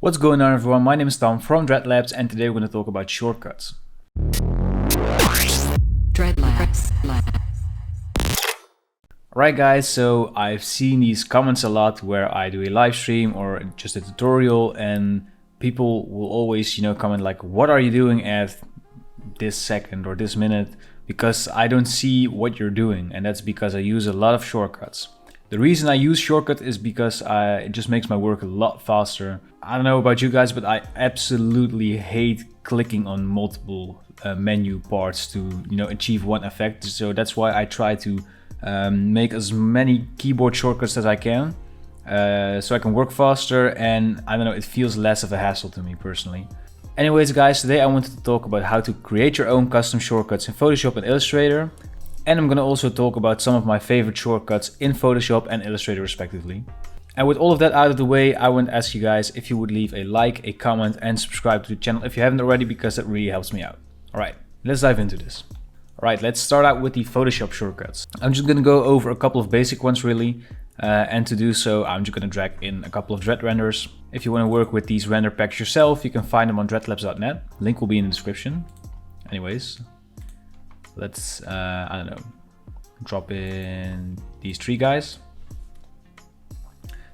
What's going on, everyone? My name is Tom from Dreadlabs, and today we're going to talk about shortcuts. Dreadlabs. Alright guys, so I've seen these comments a lot where I do a live stream or just a tutorial, and people will always, comment like, what are you doing at this second or this minute? Because I don't see what you're doing, and that's because I use a lot of shortcuts. The reason I use shortcut is because it just makes my work a lot faster. I don't know about you guys, but I absolutely hate clicking on multiple menu parts to achieve one effect. So that's why I try to make as many keyboard shortcuts as I can, so I can work faster, and I don't know, it feels less of a hassle to me personally. Anyways guys, today I wanted to talk about how to create your own custom shortcuts in Photoshop and Illustrator. And I'm gonna also talk about some of my favorite shortcuts in Photoshop and Illustrator respectively. And with all of that out of the way, I want to ask you guys if you would leave a like, a comment, and subscribe to the channel if you haven't already, because that really helps me out. Alright, let's dive into this. Alright, let's start out with the Photoshop shortcuts. I'm just gonna go over a couple of basic ones really. And to do so, I'm just gonna drag in a couple of dread renders. If you wanna work with these render packs yourself, you can find them on dreadlabs.net. Link will be in the description. Anyways. Let's, I don't know, drop in these three guys.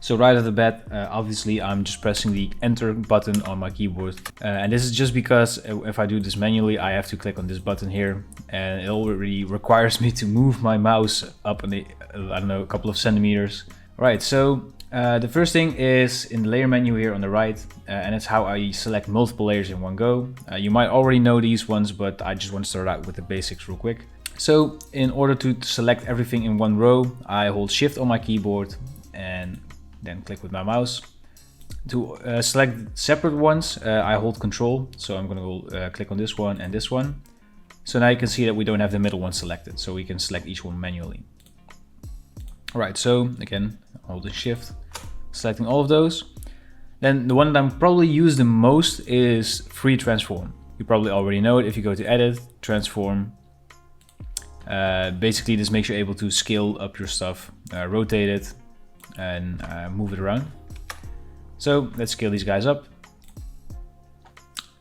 So right off the bat, obviously I'm just pressing the enter button on my keyboard. And this is just because if I do this manually, I have to click on this button here. And it already requires me to move my mouse up on the, I don't know, a couple of centimeters. All right, so the first thing is in the layer menu here on the right, and it's how I select multiple layers in one go. You might already know these ones, but I just want to start out with the basics real quick. So in order to select everything in one row, I hold Shift on my keyboard and then click with my mouse. To select separate ones, I hold Control. So I'm going to click on this one and this one. So now you can see that we don't have the middle one selected, so we can select each one manually. Alright, so again, holding Shift, selecting all of those. Then the one that I'm probably use the most is Free Transform. You probably already know it if you go to Edit, Transform. Basically this makes you able to scale up your stuff, rotate it, and move it around. So let's scale these guys up.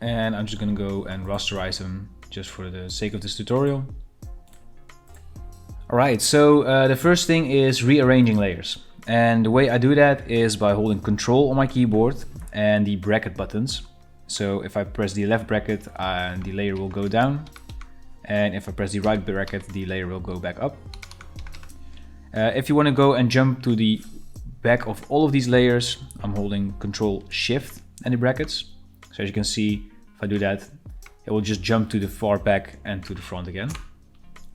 And I'm just gonna go and rasterize them just for the sake of this tutorial. Alright, so the first thing is rearranging layers. And the way I do that is by holding Control on my keyboard and the bracket buttons. So if I press the left bracket, the layer will go down. And if I press the right bracket, the layer will go back up. If you want to go and jump to the back of all of these layers, I'm holding Control Shift and the brackets. So as you can see, if I do that, it will just jump to the far back and to the front again.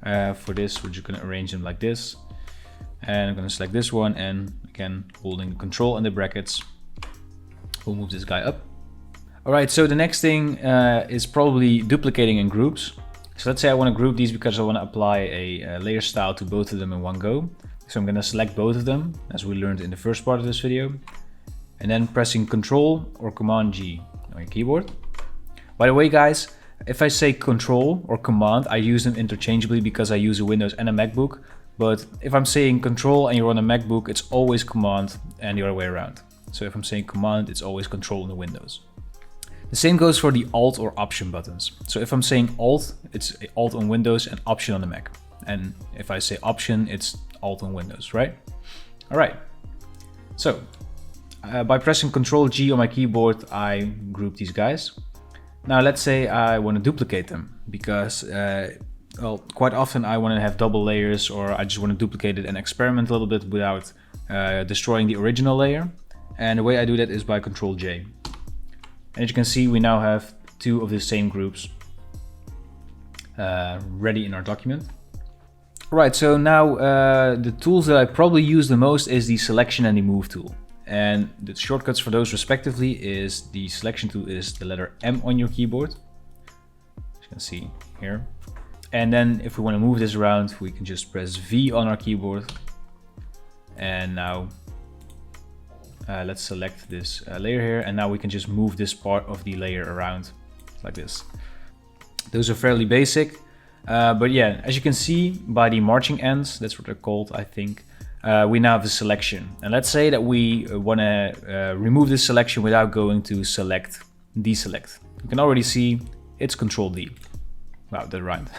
For this, we're just going to arrange them like this. And I'm going to select this one, and again, holding Control and the brackets, we'll move this guy up. Alright, so the next thing is probably duplicating in groups. So let's say I want to group these because I want to apply a layer style to both of them in one go. So I'm going to select both of them, as we learned in the first part of this video. And then pressing Control or Command G on your keyboard. By the way, guys, if I say Control or Command, I use them interchangeably because I use a Windows and a MacBook. But if I'm saying Control and you're on a MacBook, it's always Command and the other way around. So if I'm saying Command, it's always Control on the Windows. The same goes for the Alt or Option buttons. So if I'm saying Alt, it's Alt on Windows and Option on the Mac. And if I say Option, it's Alt on Windows, right? All right. So by pressing Control G on my keyboard, I group these guys. Now let's say I want to duplicate them because well, quite often I want to have double layers, or I just want to duplicate it and experiment a little bit without destroying the original layer. And the way I do that is by Control J. And as you can see, we now have two of the same groups ready in our document. Right, so now the tools that I probably use the most is the Selection and the Move tool. And the shortcuts for those respectively is the Selection tool is the letter M on your keyboard, as you can see here. And then if we want to move this around, we can just press V on our keyboard. And now let's select this layer here, and now we can just move this part of the layer around like this. Those are fairly basic, but yeah, as you can see by the marching ends, that's what they're called, I think, we now have the selection. And let's say that we want to remove this selection without going to select, deselect. You can already see it's Control D. Wow, that rhymed.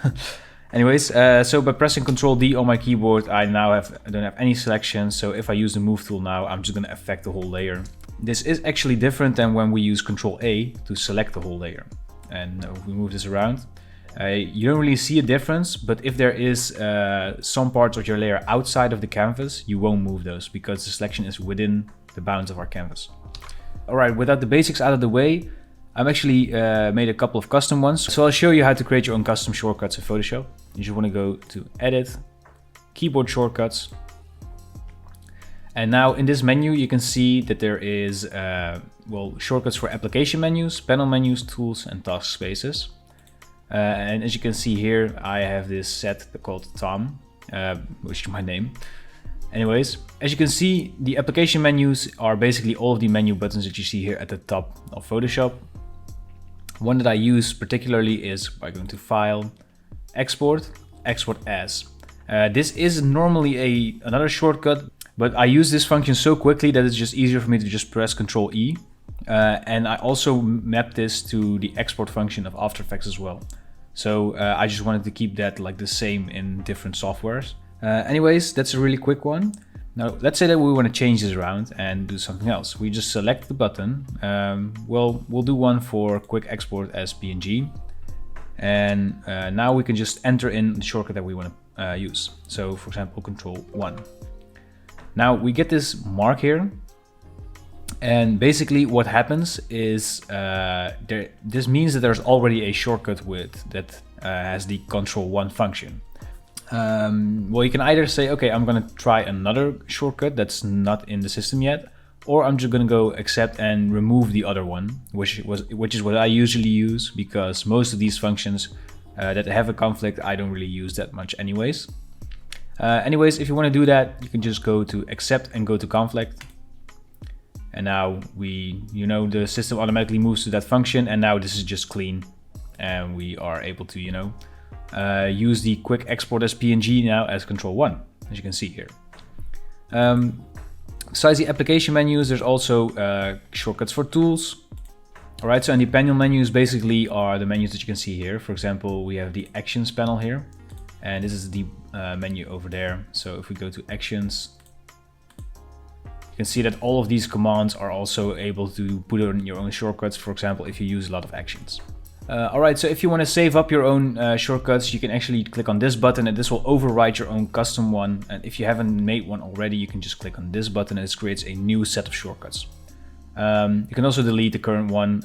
Anyways, so by pressing Control D on my keyboard, I don't have any selection. So if I use the move tool now, I'm just going to affect the whole layer. This is actually different than when we use Control A to select the whole layer. And if we move this around, you don't really see a difference, but if there is some parts of your layer outside of the canvas, you won't move those because the selection is within the bounds of our canvas. All right, without the basics out of the way, I've actually made a couple of custom ones. So I'll show you how to create your own custom shortcuts in Photoshop. You just want to go to Edit, Keyboard Shortcuts. And now in this menu, you can see that there is shortcuts for application menus, panel menus, tools, and task spaces. And as you can see here, I have this set called Tom, which is my name. Anyways, as you can see, the application menus are basically all of the menu buttons that you see here at the top of Photoshop. One that I use particularly is by going to File, Export, Export As. This is normally another shortcut, but I use this function so quickly that it's just easier for me to just press Control E. And I also map this to the export function of After Effects as well. So I just wanted to keep that like the same in different softwares. Anyways, that's a really quick one. Now, let's say that we want to change this around and do something else. We just select the button. We'll do one for quick export as PNG. And now we can just enter in the shortcut that we want to use. So for example, Control 1. Now we get this mark here. And basically what happens is this means that there's already a shortcut that has the Control 1 function. Well, you can either say, okay, I'm going to try another shortcut that's not in the system yet, or I'm just going to go accept and remove the other one, which is what I usually use, because most of these functions that have a conflict, I don't really use that much anyways. Anyways, if you want to do that, you can just go to accept and go to conflict. And now the system automatically moves to that function, and now this is just clean, and we are able to, use the quick export as PNG now as Control 1, as you can see here. Besides the application menus, there's also shortcuts for tools. All right, so in the panel menus basically are the menus that you can see here. For example, we have the Actions panel here, and this is the menu over there. So if we go to Actions, you can see that all of these commands are also able to put in your own shortcuts, for example, if you use a lot of actions. Alright, so if you want to save up your own shortcuts, you can actually click on this button and this will override your own custom one. And if you haven't made one already, you can just click on this button and this creates a new set of shortcuts. You can also delete the current one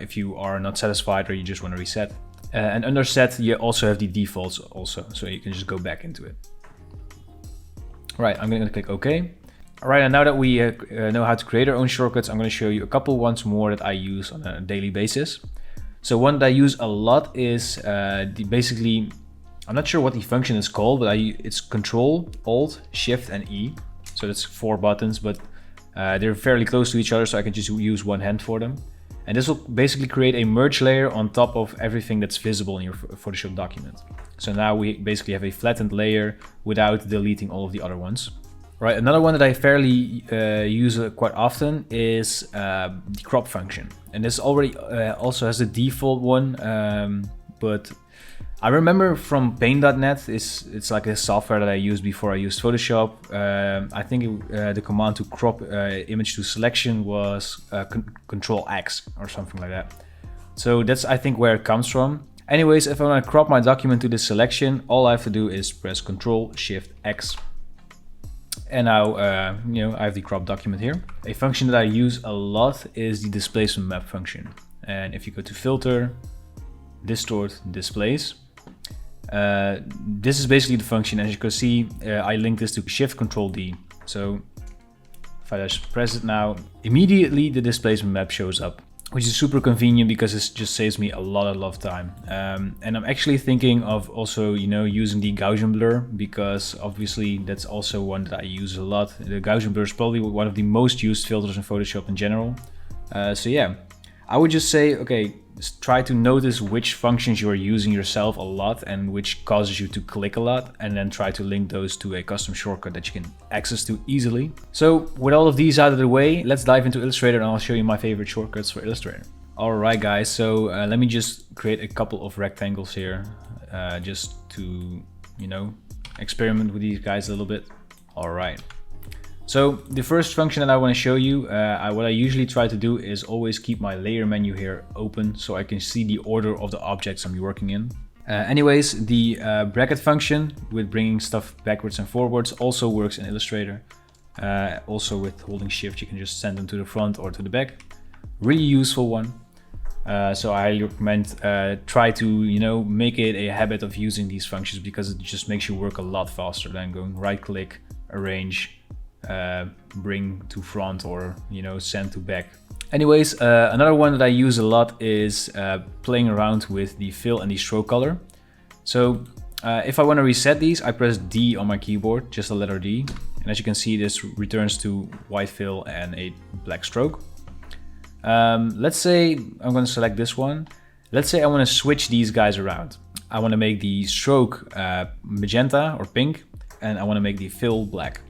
if you are not satisfied or you just want to reset. And under set, you also have the defaults also, so you can just go back into it. Alright, I'm going to click OK. Alright, and now that we know how to create our own shortcuts, I'm going to show you a couple ones more that I use on a daily basis. So one that I use a lot is basically, I'm not sure what the function is called, but it's Control, Alt, Shift, and E. So that's 4 buttons, but they're fairly close to each other, so I can just use one hand for them. And this will basically create a merge layer on top of everything that's visible in your Photoshop document. So now we basically have a flattened layer without deleting all of the other ones. Right, another one that I fairly use quite often is the crop function. And this already also has the default one, but I remember from Paint.net, it's like a software that I used before I used Photoshop. I think the command to crop image to selection was Control X or something like that. So that's, I think, where it comes from. Anyways, if I want to crop my document to this selection, all I have to do is press Control Shift X. And now, I have the crop document here. A function that I use a lot is the displacement map function. And if you go to Filter, Distort, Displace, this is basically the function. As you can see, I linked this to Shift Control D. So if I just press it now, immediately the displacement map shows up, which is super convenient because it just saves me a lot of time. And I'm actually thinking of also, using the Gaussian blur, because obviously that's also one that I use a lot. The Gaussian blur is probably one of the most used filters in Photoshop in general. So yeah, I would just say, okay, try to notice which functions you are using yourself a lot and which causes you to click a lot, and then try to link those to a custom shortcut that you can access to easily. So with all of these out of the way, let's dive into Illustrator and I'll show you my favorite shortcuts for Illustrator. Alright guys, so let me just create a couple of rectangles here just to, you know, experiment with these guys a little bit. Alright. So the first function that I want to show you, what I usually try to do is always keep my layer menu here open so I can see the order of the objects I'm working in. Anyways, the bracket function with bringing stuff backwards and forwards also works in Illustrator. Also with holding shift you can just send them to the front or to the back. Really useful one. So I highly recommend try to, you know, make it a habit of using these functions because it just makes you work a lot faster than going right click, arrange, bring to front, or, you know, send to back. Anyways, another one that I use a lot is playing around with the fill and the stroke color. So if I want to reset these, I press D on my keyboard, just the letter D, and as you can see this returns to white fill and a black stroke. Let's say I'm going to select this one. Let's say I want to switch these guys around. I want to make the stroke magenta or pink, and I want to make the fill black.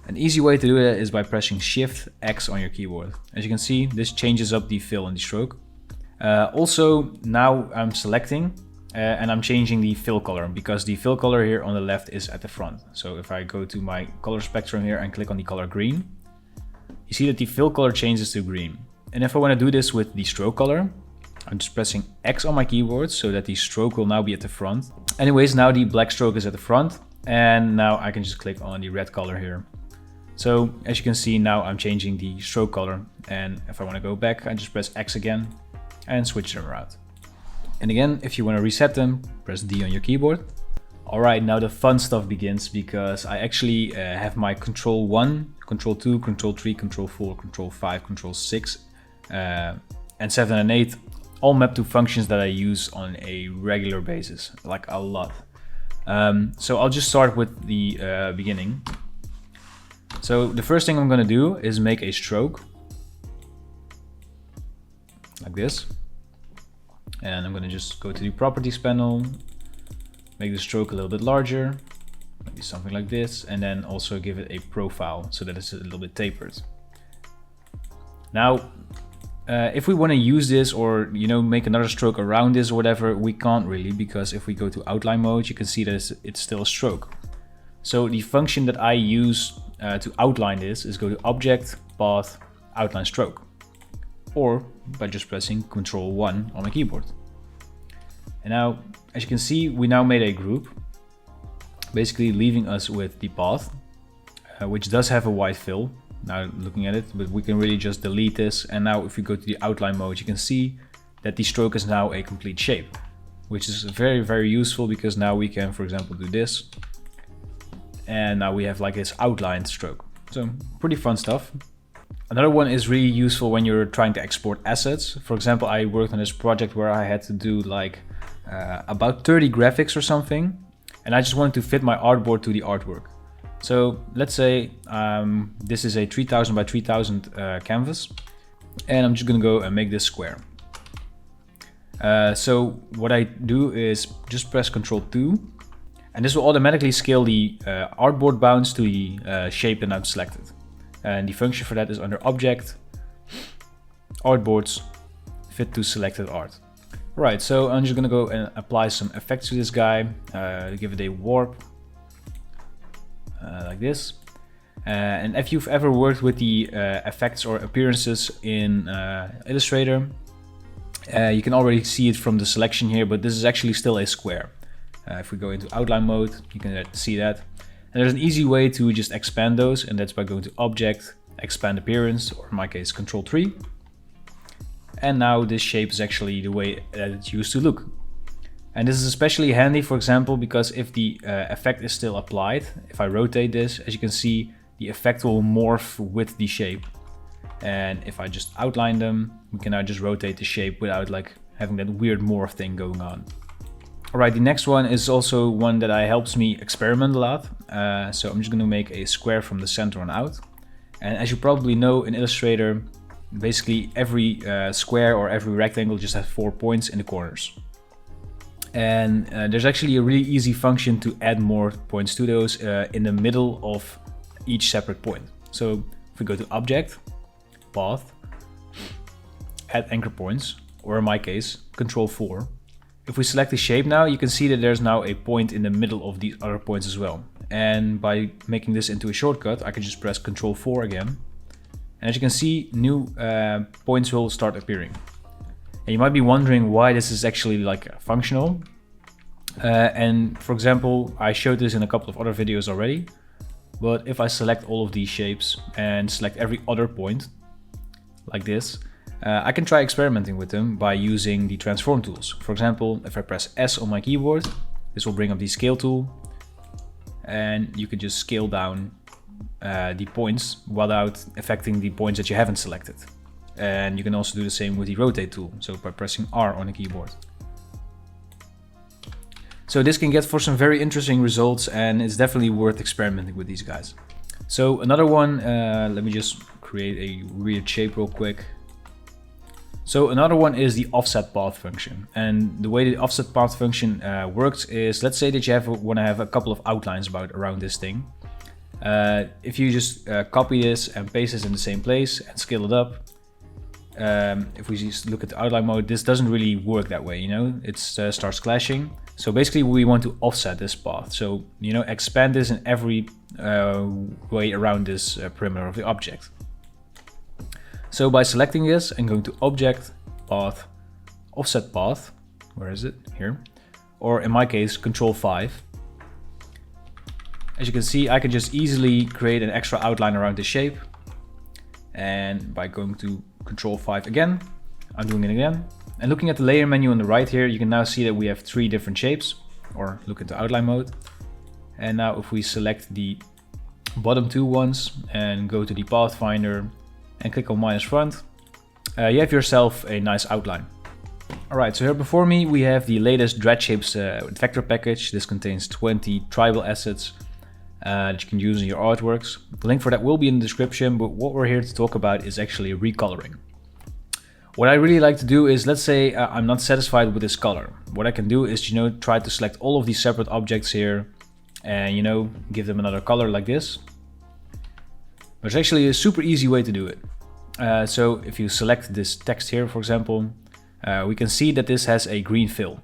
An easy way to do that is by pressing Shift X on your keyboard. As you can see, this changes up the fill and the stroke. Also, now I'm selecting and I'm changing the fill color because the fill color here on the left is at the front. So if I go to my color spectrum here and click on the color green, you see that the fill color changes to green. And if I want to do this with the stroke color, I'm just pressing X on my keyboard so that the stroke will now be at the front. Anyways, now the black stroke is at the front, and now I can just click on the red color here. So as you can see, now I'm changing the stroke color, and if I want to go back, I just press X again and switch them around. And again, if you want to reset them, press D on your keyboard. Alright, now the fun stuff begins because I actually have my Control 1, Control 2, Control 3, Control 4, Control 5, Control 6, and 7 and 8 all mapped to functions that I use on a regular basis, like a lot. So I'll just start with the beginning. So the first thing I'm going to do is make a stroke like this, and I'm going to just go to the properties panel, make the stroke a little bit larger, maybe something like this, and then also give it a profile so that it's a little bit tapered. Now if we want to use this or, you know, make another stroke around this or whatever, we can't really, because if we go to outline mode you can see that it's still a stroke. So the function that I use to outline this is go to Object, Path, Outline Stroke, or by just pressing Control 1 on my keyboard. And now, as you can see, we now made a group, basically leaving us with the path, which does have a white fill, now looking at it, but we can really just delete this. And now if we go to the outline mode, you can see that the stroke is now a complete shape, which is very, very useful because now we can, for example, do this. And now we have like this outlined stroke. So pretty fun stuff. Another one is really useful when you're trying to export assets. For example, I worked on this project where I had to do like about 30 graphics or something, and I just wanted to fit my artboard to the artwork. So let's say this is a 3000 by 3000 canvas, and I'm just gonna go and make this square. So what I do is just press Ctrl 2, and this will automatically scale the artboard bounds to the shape that I've selected. And the function for that is under Object, Artboards, Fit to Selected Art. Right, so I'm just gonna go and apply some effects to this guy, give it a warp, like this. And if you've ever worked with the effects or appearances in Illustrator, you can already see it from the selection here, but this is actually still a square. If we go into outline mode, you can see that. And there's an easy way to just expand those, and that's by going to Object, Expand Appearance, or in my case, Control 3. And now this shape is actually the way that it used to look. And this is especially handy, for example, because if the effect is still applied, if I rotate this, as you can see, the effect will morph with the shape. And if I just outline them, we can now just rotate the shape without like having that weird morph thing going on. Alright, the next one is also one that helps me experiment a lot. So I'm just going to make a square from the center on out. And as you probably know, in Illustrator, Basically every square or every rectangle just has 4 points in the corners. And there's actually a really easy function to add more points to those in the middle of each separate point. So if we go to Object, Path, Add Anchor Points, or in my case, Control 4. If we select the shape now, you can see that there's now a point in the middle of these other points as well. And by making this into a shortcut, I can just press Control 4 again. And as you can see, new points will start appearing. And you might be wondering why this is actually like functional. And for example, I showed this in a couple of other videos already. But if I select all of these shapes and select every other point, like this, I can try experimenting with them by using the transform tools. For example, if I press S on my keyboard, this will bring up the scale tool. And you can just scale down the points without affecting the points that you haven't selected. And you can also do the same with the rotate tool, so by pressing R on the keyboard. So this can get for some very interesting results, and it's definitely worth experimenting with these guys. So another one, let me just create a weird shape real quick. So another one is the offset path function. And the way the offset path function works is, let's say that you want to have a couple of outlines around this thing. If you just copy this and paste this in the same place and scale it up, if we just look at the outline mode, this doesn't really work that way, you know, it starts clashing. So basically we want to offset this path. So, you know, expand this in every way around this perimeter of the object. So by selecting this and going to Object, Path, Offset Path, where is it? Here. Or in my case, Control 5. As you can see, I can just easily create an extra outline around the shape. And by going to Control 5 again, I'm doing it again. And looking at the layer menu on the right here, you can now see that we have 3 different shapes, or look at the outline mode. And now if we select the bottom 2 ones and go to the Pathfinder and click on minus front, you have yourself a nice outline. Alright, so here before me we have the latest Dreadshapes vector package. This contains 20 tribal assets that you can use in your artworks. The link for that will be in the description, but what we're here to talk about is actually recoloring. What I really like to do is, let's say I'm not satisfied with this color. What I can do is, you know, try to select all of these separate objects here and, you know, give them another color like this. There's actually a super easy way to do it. So if you select this text here, for example, we can see that this has a green fill.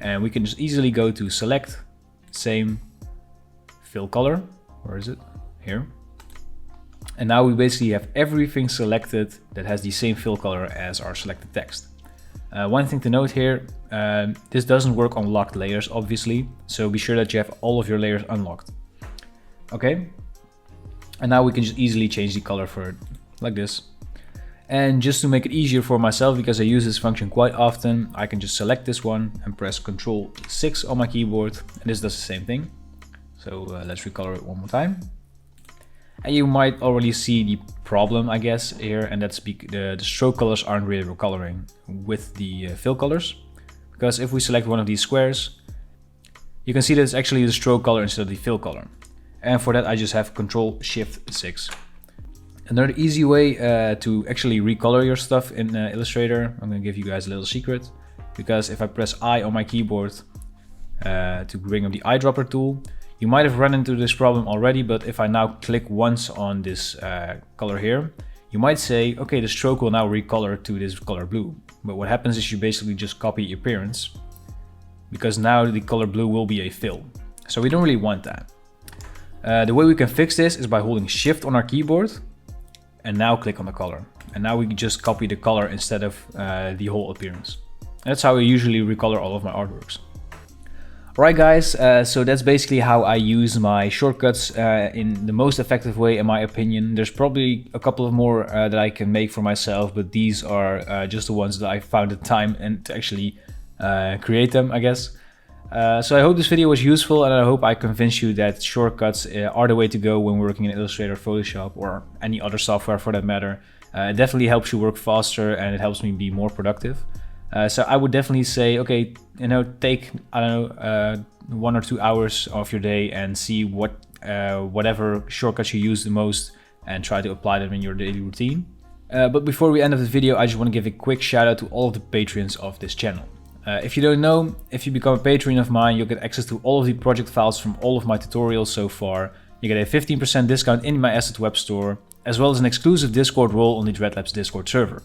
And we can just easily go to select, same, fill color. Where is it? Here. And now we basically have everything selected that has the same fill color as our selected text. One thing to note here, this doesn't work on locked layers, obviously. So be sure that you have all of your layers unlocked. Okay. And now we can just easily change the color for it like this. And just to make it easier for myself, because I use this function quite often, I can just select this one and press Ctrl 6 on my keyboard. And this does the same thing. So let's recolor it one more time. And you might already see the problem, I guess, here, and that's the stroke colors aren't really recoloring with the fill colors. Because if we select one of these squares, you can see that it's actually the stroke color instead of the fill color. And for that, I just have Ctrl Shift 6. Another easy way to actually recolor your stuff in Illustrator, I'm going to give you guys a little secret. Because if I press I on my keyboard to bring up the eyedropper tool, you might have run into this problem already, but if I now click once on this color here, you might say, okay, the stroke will now recolor to this color blue. But what happens is you basically just copy appearance, because now the color blue will be a fill. So we don't really want that. The way we can fix this is by holding Shift on our keyboard and now click on the color. And now we just copy the color instead of the whole appearance. That's how I usually recolor all of my artworks. Alright guys, so that's basically how I use my shortcuts in the most effective way, in my opinion. There's probably a couple of more that I can make for myself, but these are just the ones that I found the time and to actually create them, I guess. So I hope this video was useful, and I hope I convinced you that shortcuts are the way to go when working in Illustrator, Photoshop, or any other software for that matter. It definitely helps you work faster, and it helps me be more productive. So I would definitely say, okay, you know, take, I don't know, 1 or 2 hours of your day and see whatever shortcuts you use the most and try to apply them in your daily routine. But before we end up the video, I just want to give a quick shout out to all of the patrons of this channel. If you don't know, if you become a patron of mine, you'll get access to all of the project files from all of my tutorials so far. You get a 15% discount in my asset web store, as well as an exclusive Discord role on the Dreadlabs Discord server.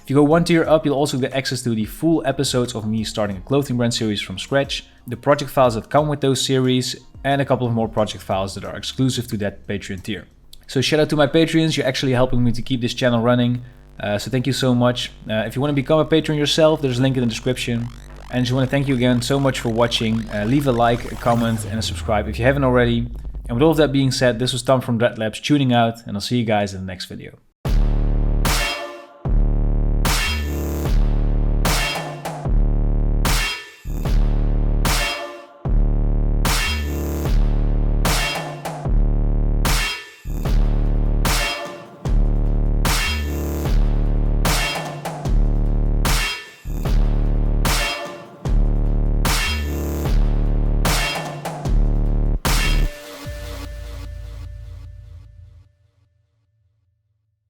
If you go one tier up, you'll also get access to the full episodes of me starting a clothing brand series from scratch, the project files that come with those series, and a couple of more project files that are exclusive to that Patreon tier. So shout out to my Patreons, you're actually helping me to keep this channel running. So thank you so much. If you want to become a patron yourself, there's a link in the description. And I just want to thank you again so much for watching. Leave a like, a comment, and a subscribe if you haven't already. And with all of that being said, this was Tom from Dreadlabs tuning out, and I'll see you guys in the next video.